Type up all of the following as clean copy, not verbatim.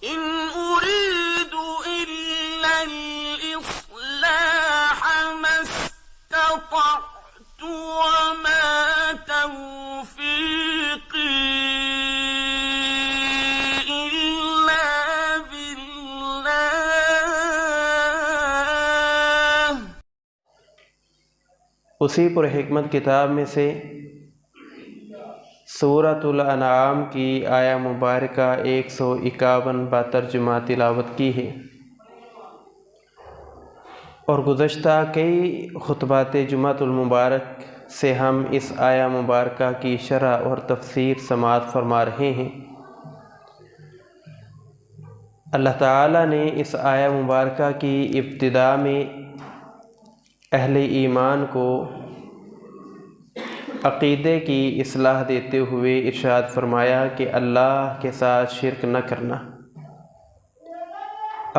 إن أريد إلا الإصلاح ما استطعت وما توفيقي إلا بالله۔ اسی پر حکمت کتاب میں سے سورۃ الانعام کی آیہ مبارکہ 151 باترجمہ تلاوت کی ہے، اور گزشتہ کئی خطبات جمعۃ المبارک سے ہم اس آیہ مبارکہ کی شرح اور تفسیر سماعت فرما رہے ہیں۔ اللہ تعالیٰ نے اس آیہ مبارکہ کی ابتدا میں اہل ایمان کو عقیدے کی اصلاح دیتے ہوئے ارشاد فرمایا کہ اللہ کے ساتھ شرک نہ کرنا۔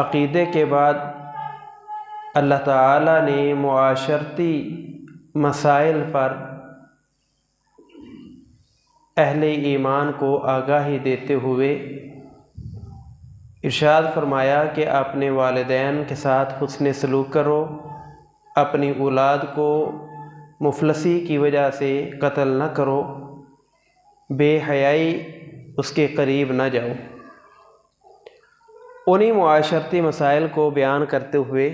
عقیدے کے بعد اللہ تعالیٰ نے معاشرتی مسائل پر اہل ایمان کو آگاہی دیتے ہوئے ارشاد فرمایا کہ اپنے والدین کے ساتھ حسن سلوک کرو، اپنی اولاد کو مفلسی کی وجہ سے قتل نہ کرو، بے حیائی اس کے قریب نہ جاؤ۔ انہی معاشرتی مسائل کو بیان کرتے ہوئے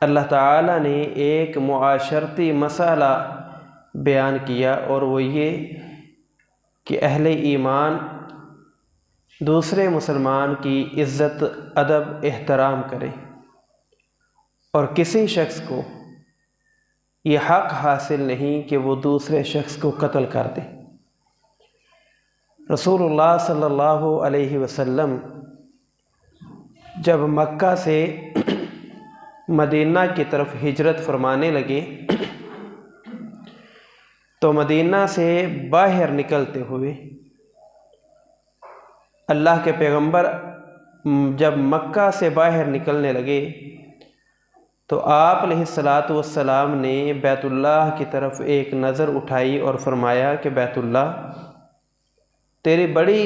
اللہ تعالیٰ نے ایک معاشرتی مسئلہ بیان کیا، اور وہ یہ کہ اہل ایمان دوسرے مسلمان کی عزت ادب احترام کریں، اور کسی شخص کو یہ حق حاصل نہیں کہ وہ دوسرے شخص کو قتل کر دے۔ رسول اللہ صلی اللہ علیہ وسلم جب مکہ سے مدینہ کی طرف ہجرت فرمانے لگے تو مدینہ سے باہر نکلتے ہوئے اللہ کے پیغمبر جب مکہ سے باہر نکلنے لگے تو آپ علیہ السلام نے بیت اللہ کی طرف ایک نظر اٹھائی اور فرمایا کہ بیت اللہ تیری بڑی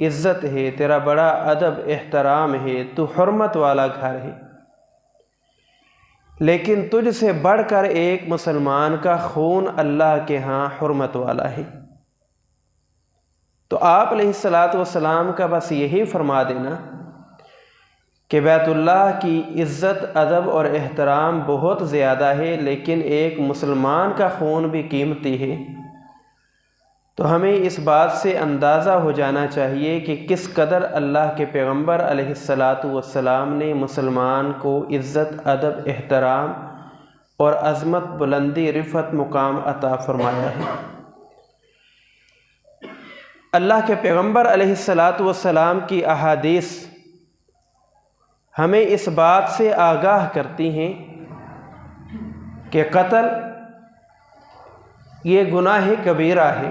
عزت ہے، تیرا بڑا ادب احترام ہے، تو حرمت والا گھر ہے، لیکن تجھ سے بڑھ کر ایک مسلمان کا خون اللہ کے ہاں حرمت والا ہے۔ تو آپ علیہ السلام کا بس یہی فرما دینا کہ بیت اللہ کی عزت ادب اور احترام بہت زیادہ ہے، لیکن ایک مسلمان کا خون بھی قیمتی ہے۔ تو ہمیں اس بات سے اندازہ ہو جانا چاہیے کہ کس قدر اللہ کے پیغمبر علیہ السلام نے مسلمان کو عزت ادب احترام اور عظمت بلندی رفعت مقام عطا فرمایا ہے۔ اللہ کے پیغمبر علیہ السلام کی احادیث ہمیں اس بات سے آگاہ کرتی ہیں کہ قتل یہ گناہ کبیرہ ہے۔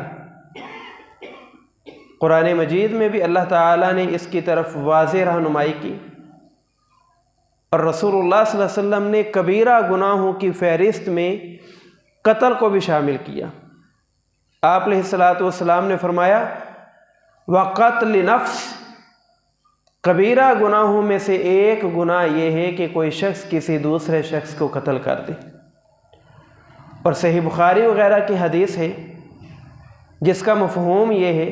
قرآن مجید میں بھی اللہ تعالیٰ نے اس کی طرف واضح رہنمائی کی، اور رسول اللہ صلی اللہ علیہ وسلم نے کبیرہ گناہوں کی فہرست میں قتل کو بھی شامل کیا۔ آپ علیہ السلام نے فرمایا وَقَتْلِ نَفْسِ، کبیرہ گناہوں میں سے ایک گناہ یہ ہے کہ کوئی شخص کسی دوسرے شخص کو قتل کر دے۔ اور صحیح بخاری وغیرہ کی حدیث ہے جس کا مفہوم یہ ہے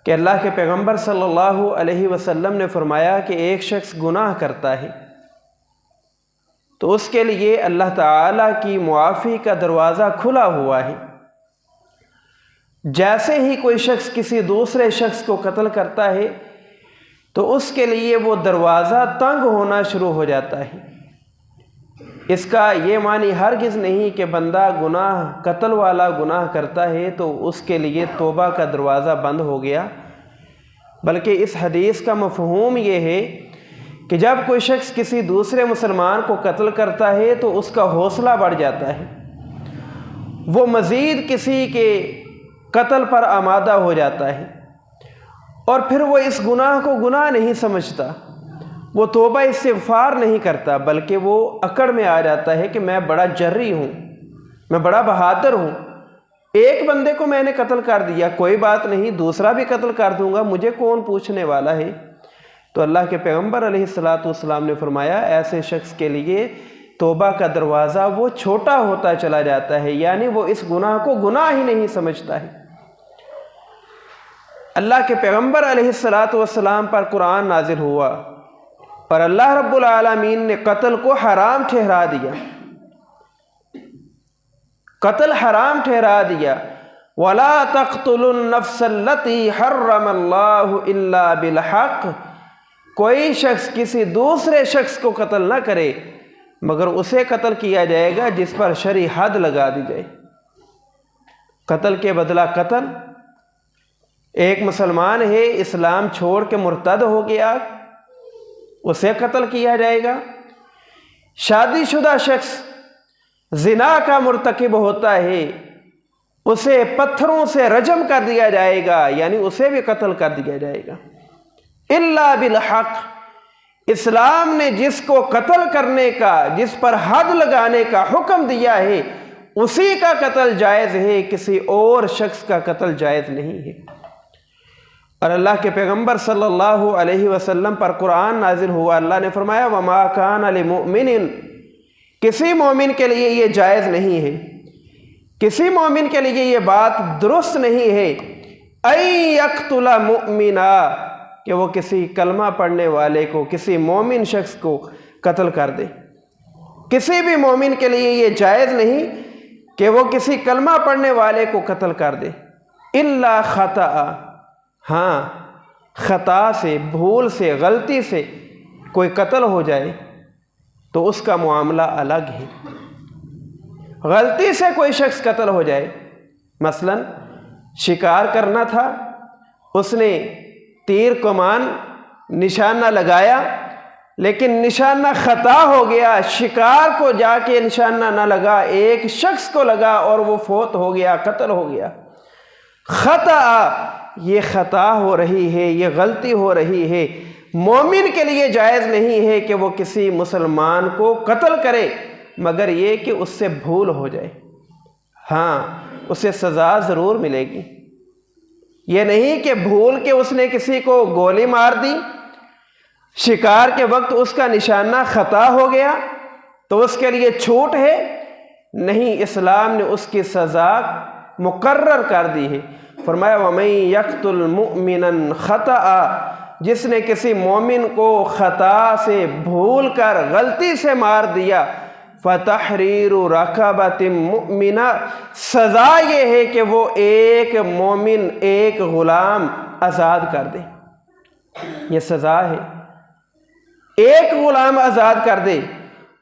کہ اللہ کے پیغمبر صلی اللہ علیہ وسلم نے فرمایا کہ ایک شخص گناہ کرتا ہے تو اس کے لیے اللہ تعالیٰ کی معافی کا دروازہ کھلا ہوا ہے، جیسے ہی کوئی شخص کسی دوسرے شخص کو قتل کرتا ہے تو اس کے لیے وہ دروازہ تنگ ہونا شروع ہو جاتا ہے۔ اس کا یہ معنی ہرگز نہیں کہ بندہ قتل والا گناہ کرتا ہے تو اس کے لیے توبہ کا دروازہ بند ہو گیا، بلکہ اس حدیث کا مفہوم یہ ہے کہ جب کوئی شخص کسی دوسرے مسلمان کو قتل کرتا ہے تو اس کا حوصلہ بڑھ جاتا ہے، وہ مزید کسی کے قتل پر آمادہ ہو جاتا ہے، اور پھر وہ اس گناہ کو گناہ نہیں سمجھتا، وہ توبہ استغفار نہیں کرتا، بلکہ وہ اکڑ میں آ جاتا ہے کہ میں بڑا جرئی ہوں، میں بڑا بہادر ہوں، ایک بندے کو میں نے قتل کر دیا، کوئی بات نہیں، دوسرا بھی قتل کر دوں گا، مجھے کون پوچھنے والا ہے۔ تو اللہ کے پیغمبر علیہ السلام نے فرمایا ایسے شخص کے لیے توبہ کا دروازہ وہ چھوٹا ہوتا چلا جاتا ہے، یعنی وہ اس گناہ کو گناہ ہی نہیں سمجھتا ہے۔ اللہ کے پیغمبر علیہ السلام پر قرآن نازل ہوا اور اللہ رب العالمین نے قتل کو حرام ٹھہرا دیا، قتل حرام ٹھہرا دیا۔ وَلَا تَقْتُلُوا النَّفْسَ الَّتِي حَرَّمَ اللَّهُ إِلَّا بِالْحَقِّ، کوئی شخص کسی دوسرے شخص کو قتل نہ کرے مگر اسے قتل کیا جائے گا جس پر شرعی حد لگا دی جائے۔ قتل کے بدلہ قتل، ایک مسلمان ہے اسلام چھوڑ کے مرتد ہو گیا، اسے قتل کیا جائے گا۔ شادی شدہ شخص زنا کا مرتکب ہوتا ہے، اسے پتھروں سے رجم کر دیا جائے گا، یعنی اسے بھی قتل کر دیا جائے گا۔ الا بالحق، اسلام نے جس کو قتل کرنے کا، جس پر حد لگانے کا حکم دیا ہے اسی کا قتل جائز ہے، کسی اور شخص کا قتل جائز نہیں ہے۔ اور اللہ کے پیغمبر صلی اللہ علیہ وسلم پر قرآن نازل ہوا، اللہ نے فرمایا وما کان لمؤمن، کسی مومن کے لیے یہ جائز نہیں ہے، کسی مومن کے لیے یہ بات درست نہیں ہے ان یقتل مؤمنا، کہ وہ کسی کلمہ پڑھنے والے کو، کسی مومن شخص کو قتل کر دے۔ کسی بھی مومن کے لیے یہ جائز نہیں کہ وہ کسی کلمہ پڑھنے والے کو قتل کر دے، الا خطأ، ہاں خطا سے، بھول سے، غلطی سے کوئی قتل ہو جائے تو اس کا معاملہ الگ ہے۔ غلطی سے کوئی شخص قتل ہو جائے، مثلا شکار کرنا تھا، اس نے تیر کمان نشانہ لگایا لیکن نشانہ خطا ہو گیا، شکار کو جا کے نشانہ نہ لگا، ایک شخص کو لگا اور وہ فوت ہو گیا، قتل ہو گیا۔ خطا، یہ خطا ہو رہی ہے، یہ غلطی ہو رہی ہے۔ مومن کے لیے جائز نہیں ہے کہ وہ کسی مسلمان کو قتل کرے مگر یہ کہ اس سے بھول ہو جائے، ہاں اسے سزا ضرور ملے گی۔ یہ نہیں کہ بھول کے اس نے کسی کو گولی مار دی، شکار کے وقت اس کا نشانہ خطا ہو گیا تو اس کے لیے چھوٹ ہے، نہیں، اسلام نے اس کی سزا مقرر کر دی ہے۔ فرمایا وَمَن يَقْتُلْ مُؤْمِنًا خَطَأً، جس نے کسی مومن کو خطا سے، بھول کر، غلطی سے مار دیا، فَتَحْرِيرُ رَقَبَةٍ مُؤْمِنَةٍ، سزا یہ ہے کہ وہ ایک مومن، ایک غلام آزاد کر دے، یہ سزا ہے، ایک غلام آزاد کر دے۔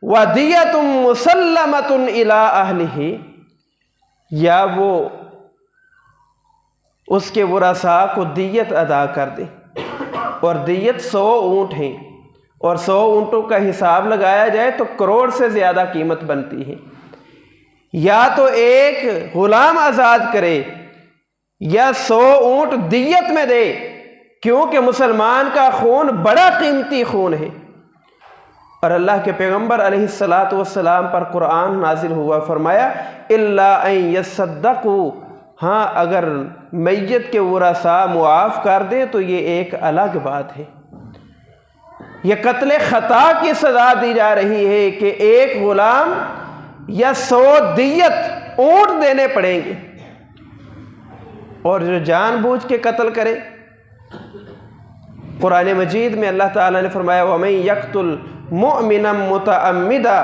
وَدِيَةٌ مُسَلَّمَةٌ إِلَىٰ أَهْلِهِ، یا وہ اس کے ورثاء کو دیت ادا کر دے، اور دیت 100 اونٹ ہیں، اور 100 اونٹوں کا حساب لگایا جائے تو کروڑ سے زیادہ قیمت بنتی ہے۔ یا تو ایک غلام آزاد کرے یا 100 اونٹ دیت میں دے، کیونکہ مسلمان کا خون بڑا قیمتی خون ہے۔ اور اللہ کے پیغمبر علیہ السلام پر قرآن نازل ہوا، فرمایا الا ان یصدقوا، ہاں اگر میت کے ورثاء معاف کر دیں تو یہ ایک الگ بات ہے۔ یہ قتل خطا کی سزا دی جا رہی ہے کہ ایک غلام یا 100 دیت اونٹ دینے پڑیں گے، اور جو جان بوجھ کے قتل کرے، قرآن مجید میں اللہ تعالیٰ نے فرمایا وَمَن يَقْتُلْ مُؤْمِنًا مُتَعَمِّدًا،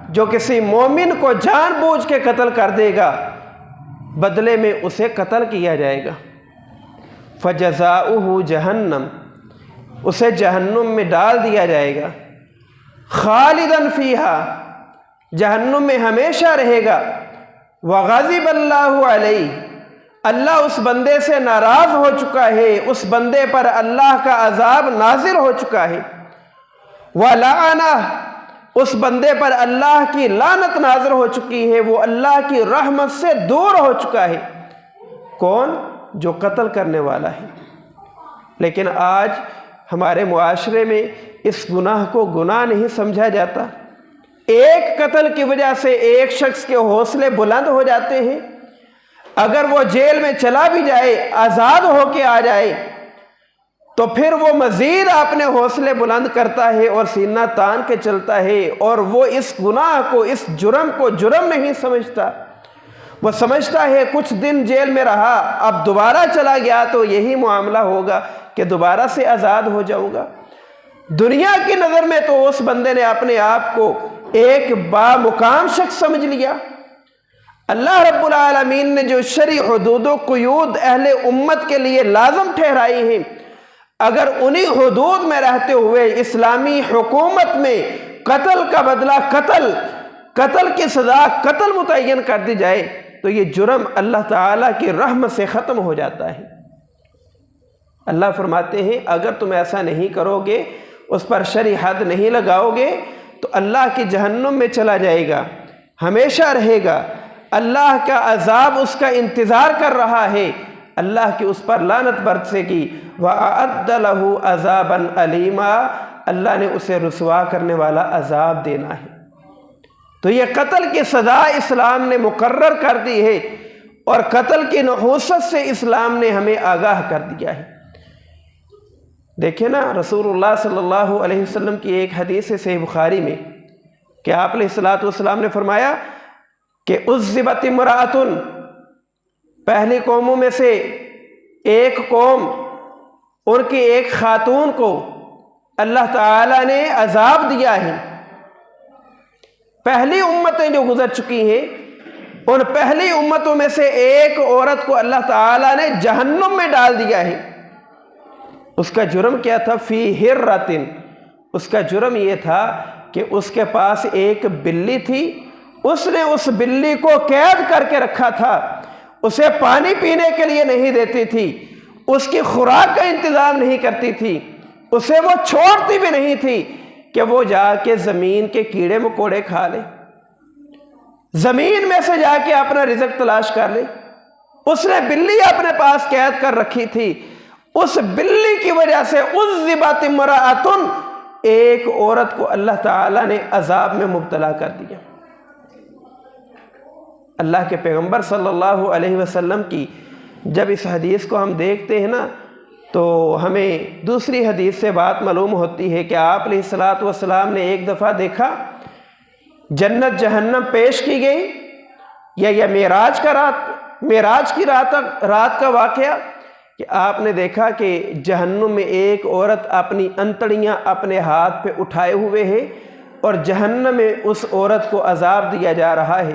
جو کسی مومن کو جان بوجھ کے قتل کر دے گا بدلے میں اسے قتل کیا جائے گا، فَجَزَاؤُهُ جَهَنَّمْ، اسے جہنم میں ڈال دیا جائے گا، خالداً فیہا، جہنم میں ہمیشہ رہے گا، وغضب اللہ علیہ، اللہ اس بندے سے ناراض ہو چکا ہے، اس بندے پر اللہ کا عذاب نازل ہو چکا ہے، وَلَعَنَهُ، اس بندے پر اللہ کی لعنت نازل ہو چکی ہے، وہ اللہ کی رحمت سے دور ہو چکا ہے۔ کون؟ جو قتل کرنے والا ہے۔ لیکن آج ہمارے معاشرے میں اس گناہ کو گناہ نہیں سمجھا جاتا، ایک قتل کی وجہ سے ایک شخص کے حوصلے بلند ہو جاتے ہیں، اگر وہ جیل میں چلا بھی جائے، آزاد ہو کے آ جائے، تو پھر وہ مزید اپنے حوصلے بلند کرتا ہے اور سینہ تان کے چلتا ہے، اور وہ اس گناہ کو، اس جرم کو جرم نہیں سمجھتا۔ وہ سمجھتا ہے کچھ دن جیل میں رہا، اب دوبارہ چلا گیا تو یہی معاملہ ہوگا کہ دوبارہ سے آزاد ہو جاؤں گا۔ دنیا کی نظر میں تو اس بندے نے اپنے آپ کو ایک بامقام شخص سمجھ لیا۔ اللہ رب العالمین نے جو شرعی حدود و قیود اہل امت کے لیے لازم ٹھہرائی ہیں، اگر انہی حدود میں رہتے ہوئے اسلامی حکومت میں قتل کا بدلہ قتل، قتل کی سزا قتل متعین کر دی جائے تو یہ جرم اللہ تعالیٰ کی رحمت سے ختم ہو جاتا ہے۔ اللہ فرماتے ہیں اگر تم ایسا نہیں کرو گے، اس پر شرعی حد نہیں لگاؤ گے تو اللہ کی جہنم میں چلا جائے گا، ہمیشہ رہے گا، اللہ کا عذاب اس کا انتظار کر رہا ہے، اللہ کی اس پر لعنت برسے گی۔ وَأَعَدَّ لَهُ عَذَابًا أَلِيمًا، اللہ نے اسے رسوا کرنے والا عذاب دینا ہے۔ تو یہ قتل کی سزا اسلام نے مقرر کر دی ہے، اور قتل کی نحوست سے اسلام نے ہمیں آگاہ کر دیا ہے۔ دیکھیں نا، رسول اللہ صلی اللہ علیہ وسلم کی ایک حدیث ہے صحیح بخاری میں کہ آپ علیہ الصلوۃ نے فرمایا کہ عذبت امرأۃ، پہلی قوموں میں سے ایک قوم، ان کی ایک خاتون کو اللہ تعالیٰ نے عذاب دیا ہے۔ پہلی امتیں جو گزر چکی ہیں، ان پہلی امتوں میں سے ایک عورت کو اللہ تعالیٰ نے جہنم میں ڈال دیا ہے۔ اس کا جرم کیا تھا؟ فی ہرۃ، اس کا جرم یہ تھا کہ اس کے پاس ایک بلی تھی، اس نے اس بلی کو قید کر کے رکھا تھا، اسے پانی پینے کے لیے نہیں دیتی تھی، اس کی خوراک کا انتظام نہیں کرتی تھی، اسے وہ چھوڑتی بھی نہیں تھی کہ وہ جا کے زمین کے کیڑے مکوڑے کھا لے، زمین میں سے جا کے اپنا رزق تلاش کر لے۔ اس نے بلی اپنے پاس قید کر رکھی تھی، اس بلی کی وجہ سے عذبت امرأۃ، ایک عورت کو اللہ تعالیٰ نے عذاب میں مبتلا کر دیا۔ اللہ کے پیغمبر صلی اللہ علیہ وسلم کی جب اس حدیث کو ہم دیکھتے ہیں نا تو ہمیں دوسری حدیث سے بات معلوم ہوتی ہے کہ آپ علیہ الصلوۃ نے ایک دفعہ دیکھا جنت جہنم پیش کی گئی، یا معراج کی رات کا واقعہ، کہ آپ نے دیکھا کہ جہنم میں ایک عورت اپنی انتڑیاں اپنے ہاتھ پہ اٹھائے ہوئے ہے، اور جہنم میں اس عورت کو عذاب دیا جا رہا ہے۔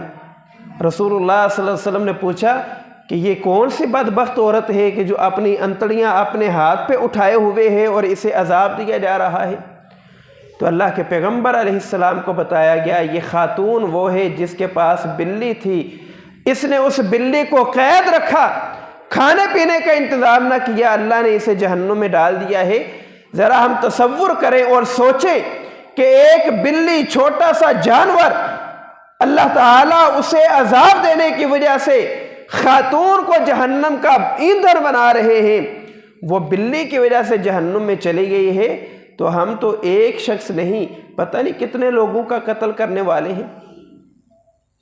رسول اللہ صلی اللہ علیہ وسلم نے پوچھا کہ یہ کون سی بدبخت عورت ہے کہ جو اپنی انتڑیاں اپنے ہاتھ پہ اٹھائے ہوئے ہے اور اسے عذاب دیا جا رہا ہے؟ تو اللہ کے پیغمبر علیہ السلام کو بتایا گیا یہ خاتون وہ ہے جس کے پاس بلی تھی، اس نے اس بلی کو قید رکھا، کھانے پینے کا انتظام نہ کیا، اللہ نے اسے جہنم میں ڈال دیا ہے۔ ذرا ہم تصور کریں اور سوچیں کہ ایک بلی، چھوٹا سا جانور، اللہ تعالیٰ اسے عذاب دینے کی وجہ سے خاتون کو جہنم کا ایندھن بنا رہے ہیں، وہ بلی کی وجہ سے جہنم میں چلی گئی ہے، تو ہم تو ایک شخص نہیں، پتہ نہیں کتنے لوگوں کا قتل کرنے والے ہیں۔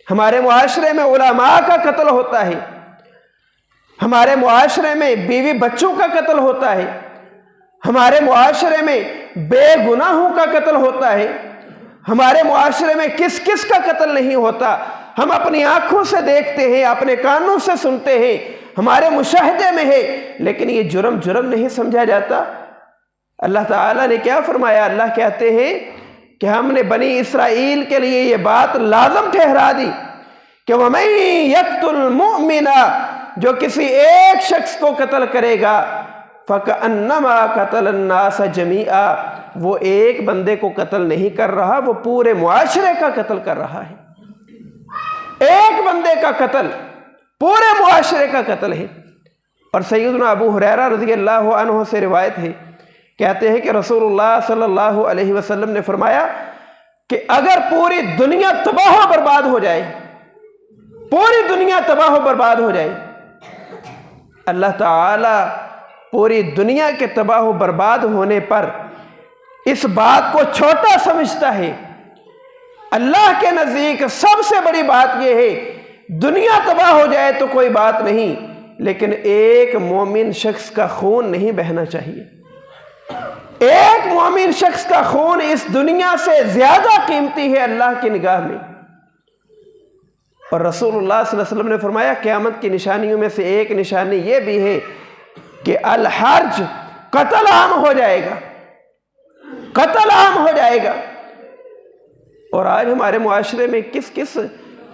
ہمارے معاشرے میں علماء کا قتل ہوتا ہے، ہمارے معاشرے میں بیوی بچوں کا قتل ہوتا ہے، ہمارے معاشرے میں بے گناہوں کا قتل ہوتا ہے، ہمارے معاشرے میں کس کس کا قتل نہیں ہوتا، ہم اپنی آنکھوں سے دیکھتے ہیں، اپنے کانوں سے سنتے ہیں، ہمارے مشاہدے میں ہے، لیکن یہ جرم نہیں سمجھا جاتا۔ اللہ تعالیٰ نے کیا فرمایا؟ اللہ کہتے ہیں کہ ہم نے بنی اسرائیل کے لیے یہ بات لازم ٹھہرا دی کہ وَمَن يَقْتُلْ مُؤْمِنًا، جو کسی ایک شخص کو قتل کرے گا فَكَأَنَّمَا قَتَلَ النَّاسَ جَمِيعًا، وہ ایک بندے کو قتل نہیں کر رہا، وہ پورے معاشرے کا قتل کر رہا ہے۔ ایک بندے کا قتل پورے معاشرے کا قتل ہے۔ اور سیدنا ابو ہریرہ رضی اللہ عنہ سے روایت ہے، کہتے ہیں کہ رسول اللہ صلی اللہ علیہ وسلم نے فرمایا کہ اگر پوری دنیا تباہ و برباد ہو جائے، پوری دنیا تباہ و برباد ہو جائے، اللہ تعالی پوری دنیا کے تباہ و برباد ہونے پر اس بات کو چھوٹا سمجھتا ہے۔ اللہ کے نزدیک سب سے بڑی بات یہ ہے دنیا تباہ ہو جائے تو کوئی بات نہیں، لیکن ایک مومن شخص کا خون نہیں بہنا چاہیے۔ ایک مومن شخص کا خون اس دنیا سے زیادہ قیمتی ہے اللہ کی نگاہ میں۔ اور رسول اللہ صلی اللہ علیہ وسلم نے فرمایا قیامت کی نشانیوں میں سے ایک نشانی یہ بھی ہے کہ الحرج، قتل عام ہو جائے گا، قتل عام ہو جائے گا۔ اور آج ہمارے معاشرے میں کس کس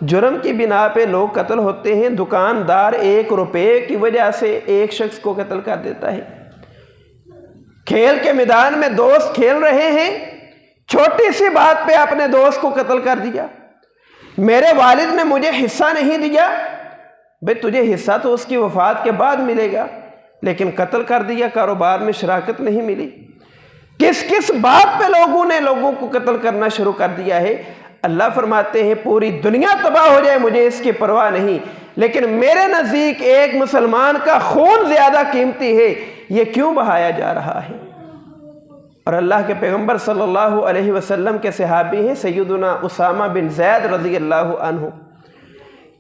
جرم کی بنا پہ لوگ قتل ہوتے ہیں۔ دکاندار 1 روپے کی وجہ سے ایک شخص کو قتل کر دیتا ہے۔ کھیل کے میدان میں دوست کھیل رہے ہیں، چھوٹی سی بات پہ اپنے دوست کو قتل کر دیا۔ میرے والد نے مجھے حصہ نہیں دیا، بھئی تجھے حصہ تو اس کی وفات کے بعد ملے گا، لیکن قتل کر دیا، کاروبار میں شراکت نہیں ملی۔ کس کس بات پہ لوگوں نے لوگوں کو قتل کرنا شروع کر دیا ہے۔ اللہ فرماتے ہیں پوری دنیا تباہ ہو جائے مجھے اس کی پرواہ نہیں، لیکن میرے نزدیک ایک مسلمان کا خون زیادہ قیمتی ہے، یہ کیوں بہایا جا رہا ہے؟ اور اللہ کے پیغمبر صلی اللہ علیہ وسلم کے صحابی ہیں سیدنا اسامہ بن زید رضی اللہ عنہ،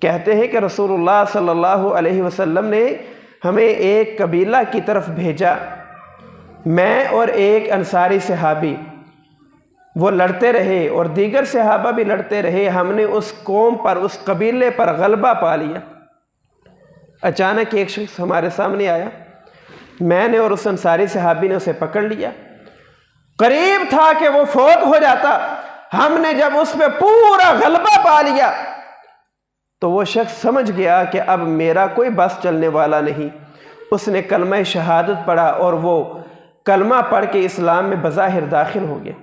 کہتے ہیں کہ رسول اللہ صلی اللہ علیہ وسلم نے ہمیں ایک قبیلہ کی طرف بھیجا، میں اور ایک انصاری صحابی، وہ لڑتے رہے اور دیگر صحابہ بھی لڑتے رہے، ہم نے اس قوم پر، اس قبیلے پر غلبہ پا لیا۔ اچانک ایک شخص ہمارے سامنے آیا، میں نے اور اس انصاری صحابی نے اسے پکڑ لیا، قریب تھا کہ وہ فوت ہو جاتا۔ ہم نے جب اس پہ پورا غلبہ پا لیا تو وہ شخص سمجھ گیا کہ اب میرا کوئی بس چلنے والا نہیں۔ اس نے کلمہ شہادت پڑھا اور وہ کلمہ پڑھ کے اسلام میں بظاہر داخل ہو گیا۔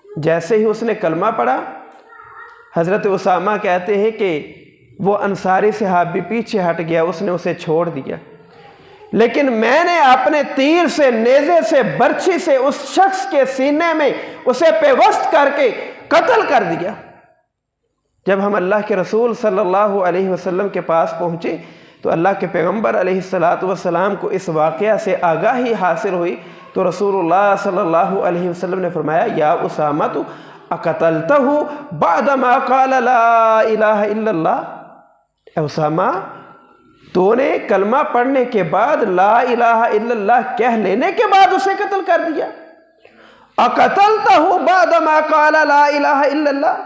جیسے ہی اس نے کلمہ پڑھا، حضرت اسامہ کہتے ہیں کہ وہ انصاری صحابی پیچھے ہٹ گیا، اس نے اسے چھوڑ دیا، لیکن میں نے اپنے تیر سے، نیزے سے، برچھی سے اس شخص کے سینے میں اسے پیوست کر کے قتل کر دیا۔ جب ہم اللہ کے رسول صلی اللہ علیہ وسلم کے پاس پہنچے تو اللہ کے پیغمبر علیہ السلام کو اس واقعہ سے آگاہی حاصل ہوئی، تو رسول اللہ صلی اللہ علیہ وسلم نے فرمایا یا اسامہ تو اقتلتہ بعد ما قال لا الہ الا اللہ، اے اسامہ تو نے کلمہ پڑھنے کے بعد لا الہ الا اللہ کہہ لینے کے بعد اسے قتل کر دیا۔ اقتلتہ بعد ما قال لا الہ الا اللہ،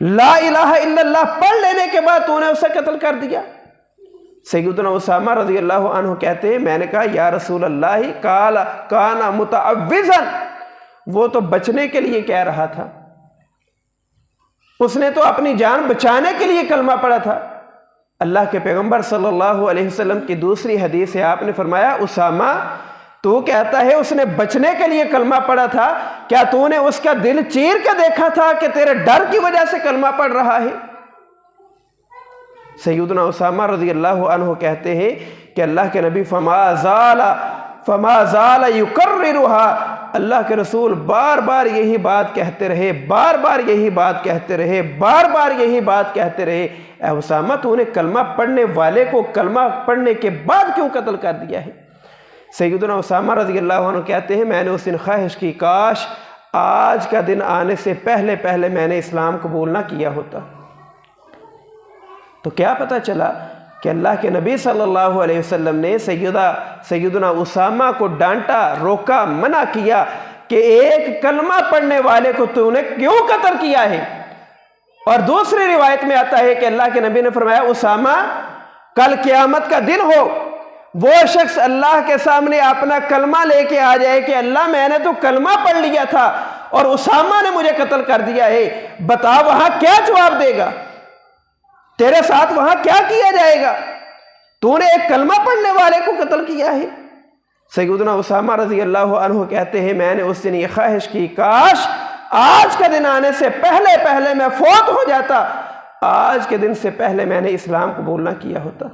لا الہ الا اللہ پڑھ لینے کے بعد تو نے اسے قتل کر دیا۔ سیدنا اسامہ رضی اللہ عنہ کہتے ہیں میں نے کہا یا رسول اللہ کان متعوذا، وہ تو بچنے کے لیے کہہ رہا تھا، اس نے تو اپنی جان بچانے کے لیے کلمہ پڑھا تھا۔ اللہ کے پیغمبر صلی اللہ علیہ وسلم کی دوسری حدیث ہے، آپ نے فرمایا اسامہ تو کہتا ہے اس نے بچنے کے لیے کلمہ پڑھا تھا، کیا تو نے اس کا دل چیر کے دیکھا تھا کہ تیرے ڈر کی وجہ سے کلمہ پڑھ رہا ہے؟ سیدنا اسامہ رضی اللہ عنہ کہتے ہیں کہ اللہ کے نبی فما زال یکررها، اللہ کے رسول بار بار یہی بات کہتے رہے، بار بار یہی بات کہتے رہے، بار بار یہی بات کہتے رہے، اے اسامہ تو نے کلمہ پڑھنے والے کو کلمہ پڑھنے کے بعد کیوں قتل کر دیا ہے؟ سیدنا اسامہ رضی اللہ عنہ کہتے ہیں میں نے اس دن خواہش کی کاش آج کا دن آنے سے پہلے پہلے میں نے اسلام قبول نہ کیا ہوتا۔ تو کیا پتہ چلا کہ اللہ کے نبی صلی اللہ علیہ وسلم نے سیدنا اسامہ کو ڈانٹا، روکا، منع کیا کہ ایک کلمہ پڑھنے والے کو تو نے کیوں قتل کیا ہے۔ اور دوسری روایت میں آتا ہے کہ اللہ کے نبی نے فرمایا اسامہ کل قیامت کا دن ہو، وہ شخص اللہ کے سامنے اپنا کلمہ لے کے آ جائے کہ اللہ میں نے تو کلمہ پڑھ لیا تھا اور اسامہ نے مجھے قتل کر دیا ہے، بتا وہاں کیا جواب دے گا؟ تیرے ساتھ وہاں کیا کیا جائے گا؟ تو نے ایک کلمہ پڑھنے والے کو قتل کیا ہے۔ سیدنا اسامہ رضی اللہ عنہ کہتے ہیں میں نے اس دن یہ خواہش کی کاش آج کا دن آنے سے پہلے پہلے میں فوت ہو جاتا، آج کے دن سے پہلے میں نے اسلام قبول نہ کیا ہوتا۔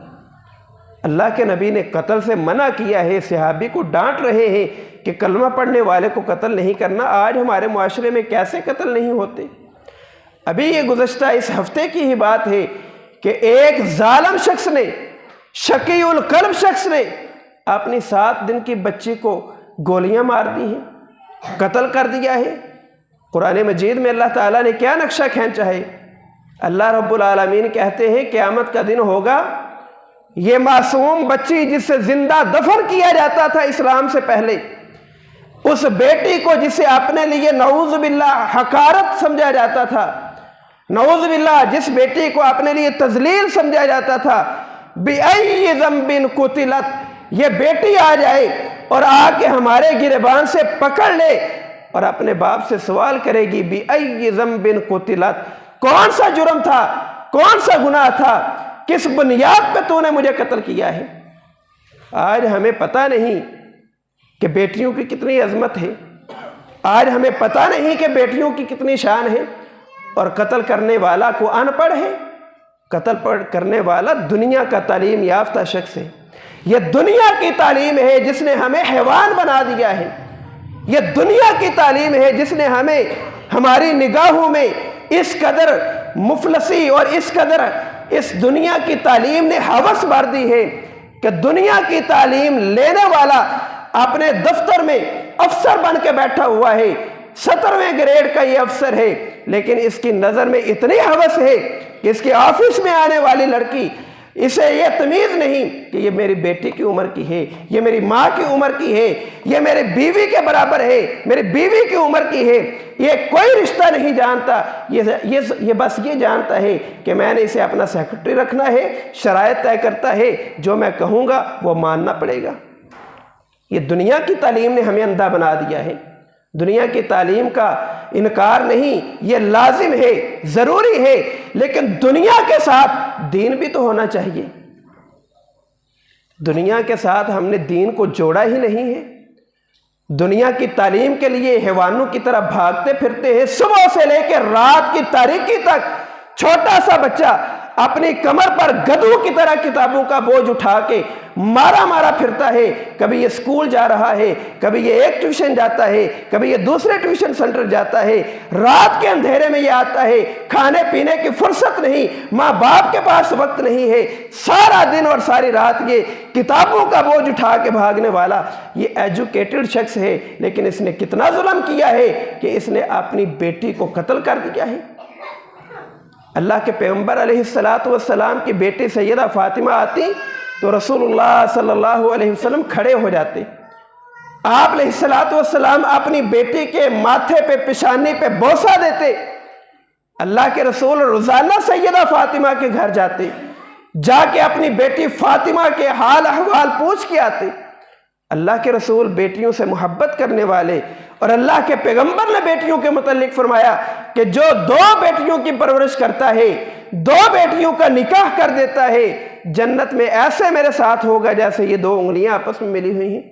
اللہ کے نبی نے قتل سے منع کیا ہے، صحابی کو ڈانٹ رہے ہیں کہ کلمہ پڑھنے والے کو قتل نہیں کرنا۔ آج ہمارے معاشرے میں کیسے قتل نہیں ہوتے؟ ابھی یہ گزشتہ اس ہفتے کی ہی بات ہے کہ ایک ظالم شخص نے، شقی القلب شخص نے اپنی 7 دن کی بچی کو گولیاں مار دی ہیں، قتل کر دیا ہے۔ قرآن مجید میں اللہ تعالیٰ نے کیا نقشہ کھینچا ہے؟ اللہ رب العالمین کہتے ہیں قیامت کا دن ہوگا، یہ معصوم بچی جس سے زندہ دفن کیا جاتا تھا اسلام سے پہلے، اس بیٹی کو جسے اپنے لیے نعوذ باللہ حقارت سمجھا جاتا تھا، نعوذ باللہ جس بیٹی کو اپنے لیے تذلیل سمجھا جاتا تھا، بِأَيِّ ذَنبٍ قُتِلَتْ، یہ بیٹی آ جائے اور آ کے ہمارے گریبان سے پکڑ لے اور اپنے باپ سے سوال کرے گی، بِأَيِّ ذَنبٍ قُتِلَتْ، کون سا جرم تھا، کون سا گناہ تھا، کس بنیاد پہ تو نے مجھے قتل کیا ہے۔ آج ہمیں پتہ نہیں کہ بیٹیوں کی کتنی عظمت ہے، آج ہمیں پتہ نہیں کہ بیٹیوں کی کتنی شان ہے، اور قتل کرنے والا کو ان پڑھ ہے، قتل کرنے والا دنیا کا تعلیم یافتہ شخص ہے۔ یہ دنیا کی تعلیم ہے جس نے ہمیں حیوان بنا دیا ہے، یہ دنیا کی تعلیم ہے جس نے ہمیں ہماری نگاہوں میں اس قدر مفلسی اور اس قدر اس دنیا کی تعلیم نے ہوس بھر دی ہے کہ دنیا کی تعلیم لینے والا اپنے دفتر میں افسر بن کے بیٹھا ہوا ہے، 17ویں گریڈ کا یہ افسر ہے، لیکن اس کی نظر میں اتنی ہوس ہے کہ اس کے آفس میں آنے والی لڑکی، اسے یہ تمیز نہیں کہ یہ میری بیٹی کی عمر کی ہے، یہ میری ماں کی عمر کی ہے، یہ میرے بیوی کے برابر ہے، میری بیوی کی عمر کی ہے، یہ کوئی رشتہ نہیں جانتا، یہ بس یہ جانتا ہے کہ میں نے اسے اپنا سیکرٹری رکھنا ہے، شرائط طے کرتا ہے، جو میں کہوں گا وہ ماننا پڑے گا۔ یہ دنیا کی تعلیم نے ہمیں اندھا بنا دیا ہے۔ دنیا کی تعلیم کا انکار نہیں، یہ لازم ہے، ضروری ہے، لیکن دنیا کے ساتھ دین بھی تو ہونا چاہیے۔ دنیا کے ساتھ ہم نے دین کو جوڑا ہی نہیں ہے۔ دنیا کی تعلیم کے لیے حیوانوں کی طرح بھاگتے پھرتے ہیں، صبح سے لے کے رات کی تاریکی تک چھوٹا سا بچہ اپنی کمر پر گدھوں کی طرح کتابوں کا بوجھ اٹھا کے مارا پھرتا ہے، کبھی یہ اسکول جا رہا ہے، کبھی یہ ایک ٹیوشن جاتا ہے، کبھی یہ دوسرے ٹیوشن سینٹر جاتا ہے، رات کے اندھیرے میں یہ آتا ہے، کھانے پینے کی فرصت نہیں، ماں باپ کے پاس وقت نہیں ہے، سارا دن اور ساری رات یہ کتابوں کا بوجھ اٹھا کے بھاگنے والا یہ ایجوکیٹڈ شخص ہے، لیکن اس نے کتنا ظلم کیا ہے کہ اس نے اپنی بیٹی کو قتل کر دیا ہے۔ اللہ کے پیغمبر علیہ السلام کی بیٹی سیدہ فاطمہ آتی تو رسول اللہ صلی اللہ علیہ وسلم کھڑے ہو جاتے، آپ علیہ السلام اپنی بیٹی کے ماتھے پہ پیشانی پہ بوسہ دیتے، اللہ کے رسول روزانہ سیدہ فاطمہ کے گھر جاتے، جا کے اپنی بیٹی فاطمہ کے حال احوال پوچھ کے آتے۔ اللہ کے رسول بیٹیوں سے محبت کرنے والے، اور اللہ کے پیغمبر نے بیٹیوں کے متعلق فرمایا کہ جو 2 بیٹیوں کی پرورش کرتا ہے، 2 بیٹیوں کا نکاح کر دیتا ہے، جنت میں ایسے میرے ساتھ ہوگا جیسے یہ 2 انگلیاں آپس میں ملی ہوئی ہیں۔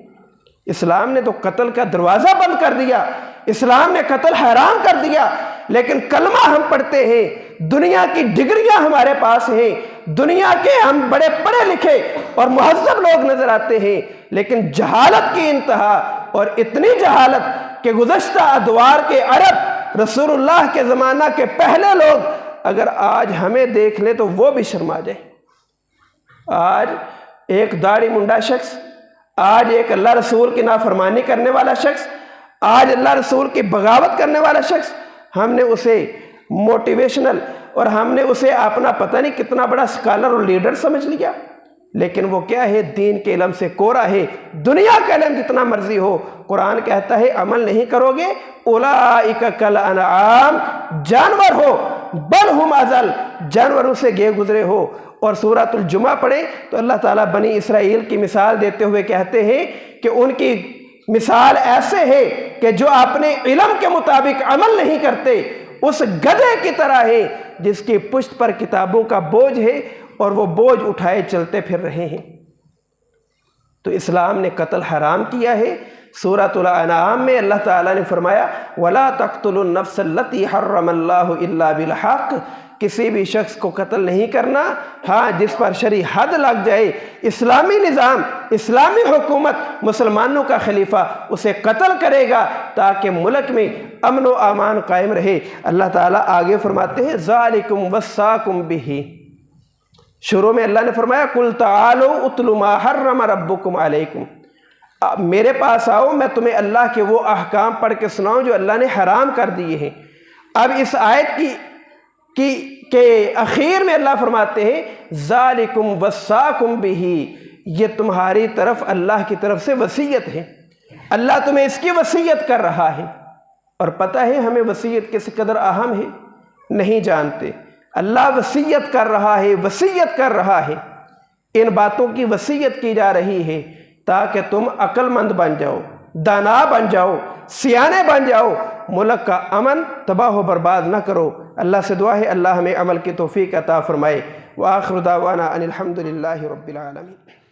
اسلام نے تو قتل کا دروازہ بند کر دیا، اسلام نے قتل حرام کر دیا، لیکن کلمہ ہم پڑھتے ہیں، دنیا کی ڈگریاں ہمارے پاس ہیں، دنیا کے ہم بڑے پڑھے لکھے اور مہذب لوگ نظر آتے ہیں، لیکن جہالت کی انتہا، اور اتنی جہالت کہ گزشتہ ادوار کے عرب، رسول اللہ کے زمانہ کے پہلے لوگ اگر آج ہمیں دیکھ لیں تو وہ بھی شرما جائیں۔ آج ایک داڑھی منڈا شخص، آج ایک اللہ رسول کی نافرمانی کرنے والا شخص، آج اللہ رسول کی بغاوت کرنے والا شخص، ہم نے اسے موٹیویشنل اور ہم نے اسے اپنا پتہ نہیں کتنا بڑا اسکالر اور لیڈر سمجھ لیا، لیکن وہ کیا ہے؟ دین کے علم سے کورا ہے۔ دنیا کا علم جتنا مرضی ہو، قرآن کہتا ہے عمل نہیں کرو گے اولئک کالانعام، جانور ہو، بل ہم اضل، جانوروں سے گئے گزرے ہو۔ اور سورۃ الجمعہ پڑھیں تو اللہ تعالیٰ بنی اسرائیل کی مثال دیتے ہوئے کہتے ہیں کہ ان کی مثال ایسے ہے کہ جو اپنے علم کے مطابق عمل نہیں کرتے، اس گدھے کی طرح ہے جس کی پشت پر کتابوں کا بوجھ ہے اور وہ بوجھ اٹھائے چلتے پھر رہے ہیں۔ تو اسلام نے قتل حرام کیا ہے۔ سورۃ الانعام میں اللہ تعالیٰ نے فرمایا وَلَا تَقْتُلُوا النَّفْسَ الَّتِي حَرَّمَ اللَّهُ إِلَّا بِالْحَقِّ، کسی بھی شخص کو قتل نہیں کرنا، ہاں جس پر شرعی حد لگ جائے، اسلامی نظام، اسلامی حکومت، مسلمانوں کا خلیفہ اسے قتل کرے گا تاکہ ملک میں امن و امان قائم رہے۔ اللہ تعالیٰ آگے فرماتے ہیں ذَلِكُمْ وَصَّاكُمْ بِهِ، شروع میں اللہ نے فرمایا قُلْ تَعَالُوا اُتْلُوا مَا حَرَّمَ رَبُّكُمْ عَلَيْكُمْ، میرے پاس آؤ، میں تمہیں اللہ کے وہ احکام پڑھ کے سناؤں جو اللہ نے حرام کر دیے ہیں۔ اب اس آیت کی کہ اخیر میں اللہ فرماتے ہیں ذالکم وصاکم بہی، یہ تمہاری طرف اللہ کی طرف سے وصیت ہے، اللہ تمہیں اس کی وصیت کر رہا ہے۔ اور پتہ ہے ہمیں وصیت کس قدر اہم ہے؟ نہیں جانتے۔ اللہ وصیت کر رہا ہے، وصیت کر رہا ہے، ان باتوں کی وصیت کی جا رہی ہے تاکہ تم عقل مند بن جاؤ، دانا بن جاؤ، سیانے بن جاؤ، ملک کا امن تباہ و برباد نہ کرو۔ اللہ سے دعا ہے اللہ ہمیں عمل کی توفیق عطا فرمائے۔ وآخر دعوانا ان الحمد للہ رب العالمین۔